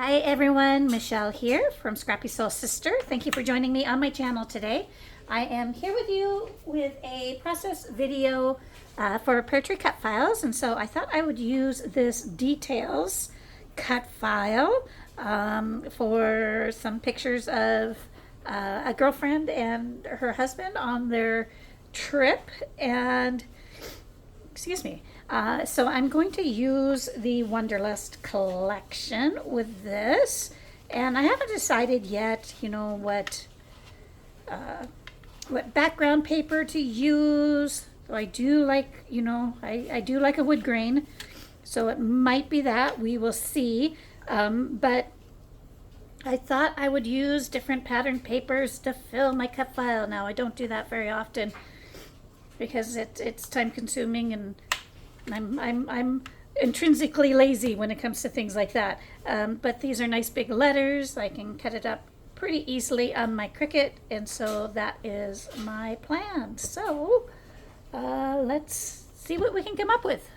Hi everyone, Michelle here from Scrappy Soul Sister. Thank you for joining me on my channel today. I am here with you with a process video for Peartree cut files, and so I thought I would use this details cut file for some pictures of a girlfriend and her husband on their trip. And excuse me. So I'm going to use the Wanderlust collection with this, and I haven't decided yet, what background paper to use. So I do like, I do like a wood grain, so it might be that. We will see. But I thought I would use different pattern papers to fill my cut file. Now I don't do that very often because it's time consuming, and I'm intrinsically lazy when it comes to things like that. But these are nice big letters. I can cut it up pretty easily on my Cricut, and so that is my plan. So let's see what we can come up with.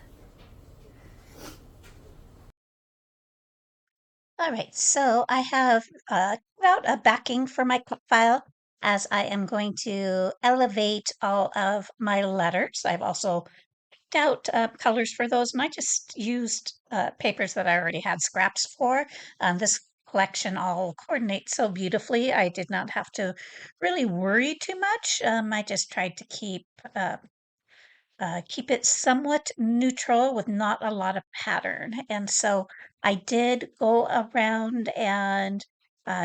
All right, so I have cut out a backing for my clip file as I am going to elevate all of my letters. I've also picked out colors for those, and I just used papers that I already had scraps for. This collection all coordinates so beautifully. I did not have to really worry too much. I just tried to keep it somewhat neutral with not a lot of pattern. And so I did go around and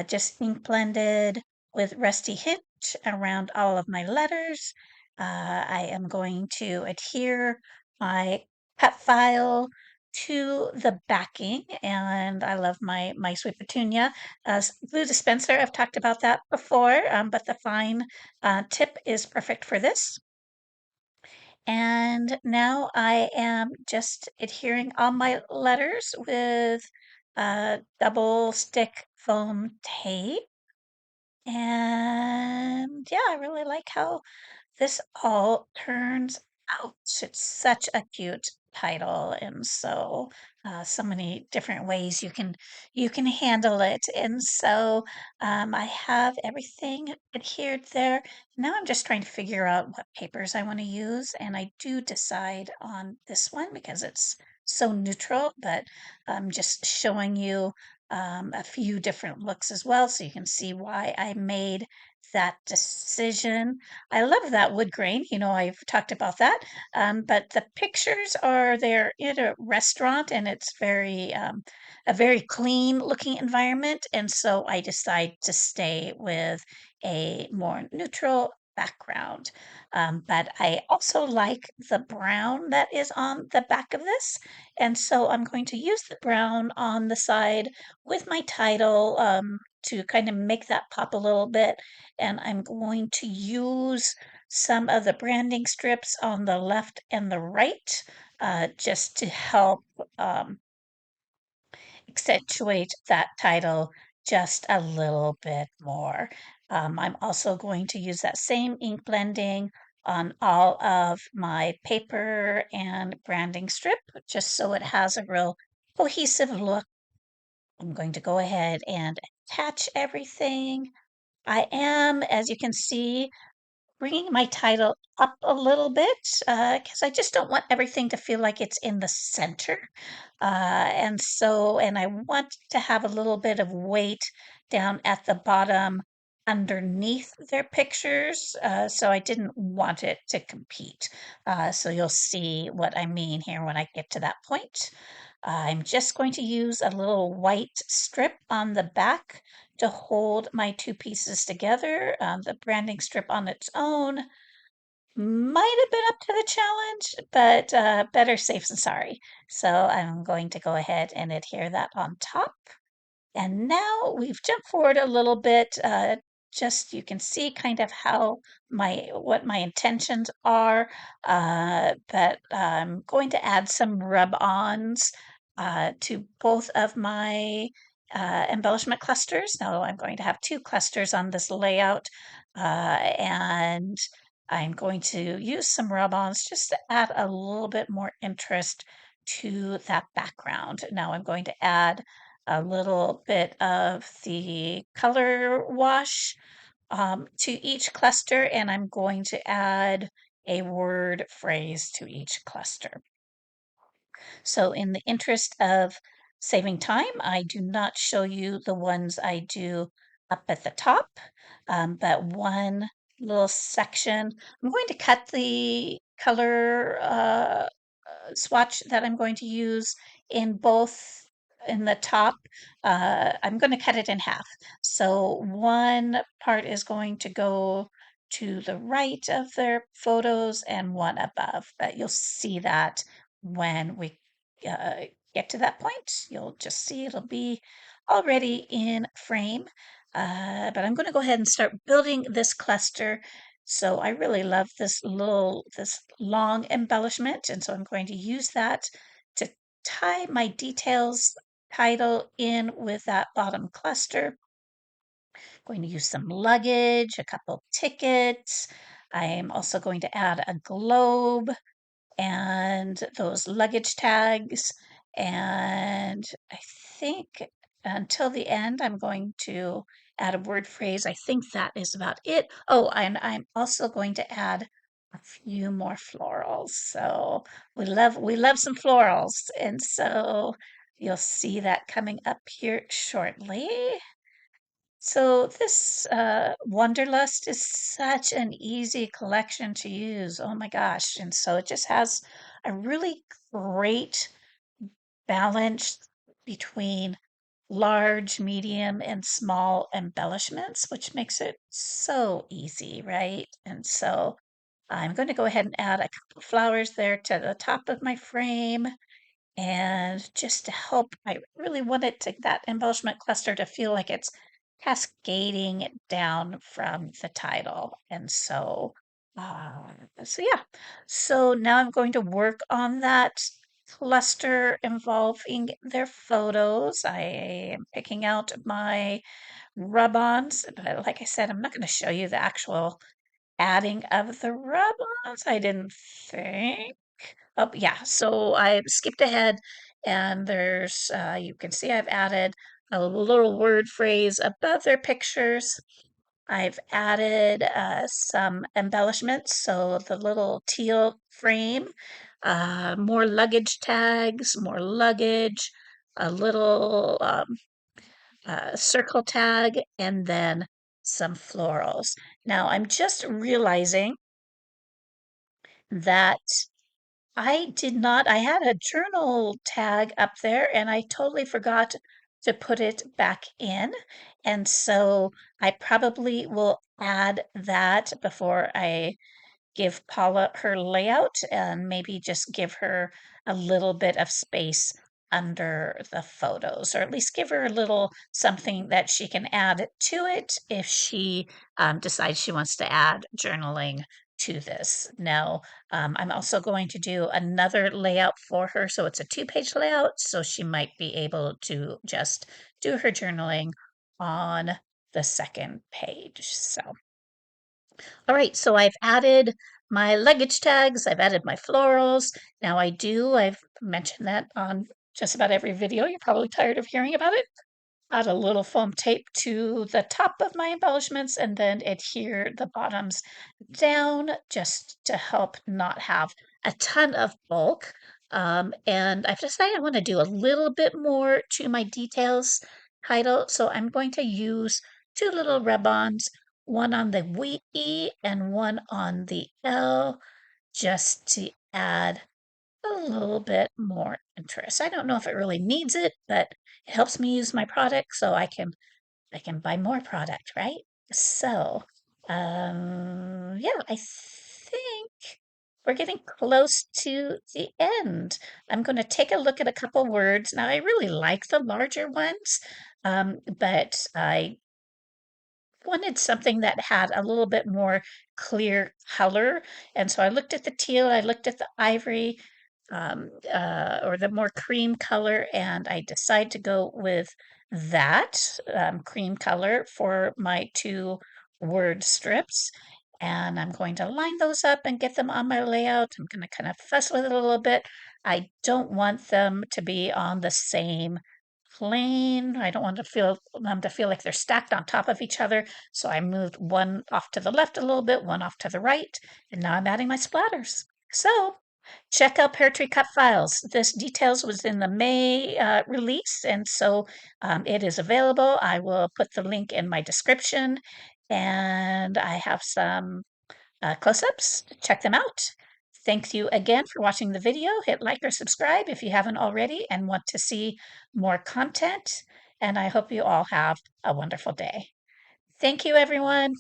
just ink blended with Rusty Hitch around all of my letters. I am going to adhere my cut file to the backing, and I love my sweet petunia glue dispenser. I've talked about that before, but the fine tip is perfect for this. And now I am just adhering all my letters with double stick foam tape. And yeah, I really like how this all turns out. It's such a cute title, and so so many different ways you can handle it. And so I have everything adhered there. Now I'm just trying to figure out what papers I want to use, and I do decide on this one because it's so neutral, but I'm just showing you a few different looks as well, so you can see why I made that decision. I love that wood grain. I've talked about that. But the pictures are there in a restaurant, and it's a very clean looking environment. And so I decide to stay with a more neutral background. But I also like the brown that is on the back of this. And so I'm going to use the brown on the side with my title to kind of make that pop a little bit. And I'm going to use some of the branding strips on the left and the right just to help accentuate that title just a little bit more. I'm also going to use that same ink blending on all of my paper and branding strip just so it has a real cohesive look. I'm going to go ahead and attach everything. I am, as you can see, bringing my title up a little bit because I just don't want everything to feel like it's in the center. And I want to have a little bit of weight down at the bottom underneath their pictures. So I didn't want it to compete. So you'll see what I mean here when I get to that point. I'm just going to use a little white strip on the back to hold my two pieces together. The branding strip on its own might have been up to the challenge, but better safe than sorry. So I'm going to go ahead and adhere that on top. And now we've jumped forward a little bit. Just you can see kind of what my intentions are. But I'm going to add some rub-ons to both of my embellishment clusters. Now I'm going to have two clusters on this layout, and I'm going to use some rub-ons just to add a little bit more interest to that background. Now I'm going to add a little bit of the color wash to each cluster, and I'm going to add a word phrase to each cluster. So in the interest of saving time, I do not show you the ones I do up at the top, but one little section. I'm going to cut the color swatch that I'm going to use in both in the top. I'm going to cut it in half. So one part is going to go to the right of their photos and one above, but you'll see that when we uh, get to that point. You'll just see it'll be already in frame. But I'm going to go ahead and start building this cluster. So I really love this long embellishment, and so I'm going to use that to tie my details title in with that bottom cluster. Going to use some luggage, a couple tickets. I'm also going to add a globe and those luggage tags. And I think until the end, I'm going to add a word phrase. I think that is about it. Oh, and I'm also going to add a few more florals. So we love some florals. And so you'll see that coming up here shortly. So this Wanderlust is such an easy collection to use. Oh my gosh. And so it just has a really great balance between large, medium, and small embellishments, which makes it so easy, right? And so I'm going to go ahead and add a couple flowers there to the top of my frame. And just to help, I really wanted to that embellishment cluster to feel like it's cascading down from the title. And so yeah. So now I'm going to work on that cluster involving their photos. I am picking out my rub-ons, but like I said, I'm not going to show you the actual adding of the rub-ons. I didn't think. Oh, yeah. So I skipped ahead, and you can see I've added a little word phrase above their pictures. I've added some embellishments, so the little teal frame, more luggage tags, more luggage, a little circle tag, and then some florals. Now I'm just realizing that I had a journal tag up there and I totally forgot to put it back in. And so I probably will add that before I give Paula her layout and maybe just give her a little bit of space under the photos, or at least give her a little something that she can add to it if she decides she wants to add journaling to this. Now, I'm also going to do another layout for her, so it's a two-page layout, so she might be able to just do her journaling on the second page. So all right, so I've added my luggage tags, I've added my florals. Now I've mentioned that on just about every video. You're probably tired of hearing about it. Add a little foam tape to the top of my embellishments and then adhere the bottoms down just to help not have a ton of bulk. And I've decided I want to do a little bit more to my details title. So I'm going to use two little rub-ons, one on the E and one on the L, just to add a little bit more interest. I don't know if it really needs it, but it helps me use my product so I can buy more product, right? So, yeah, I think we're getting close to the end. I'm going to take a look at a couple words. Now, I really like the larger ones, but I wanted something that had a little bit more clear color. And so I looked at the teal, I looked at the ivory, or the more cream color, and I decided to go with that cream color for my two word strips. And I'm going to line those up and get them on my layout. I'm going to kind of fuss with it a little bit. I don't want them to be on the same plain. I don't want to feel them to feel like they're stacked on top of each other. So I moved one off to the left a little bit, one off to the right, and now I'm adding my splatters. So check out Peartree Cut Files. This details was in the May release, and so it is available. I will put the link in my description, and I have some close-ups. Check them out. Thank you again for watching the video. Hit like or subscribe if you haven't already and want to see more content. And I hope you all have a wonderful day. Thank you, everyone.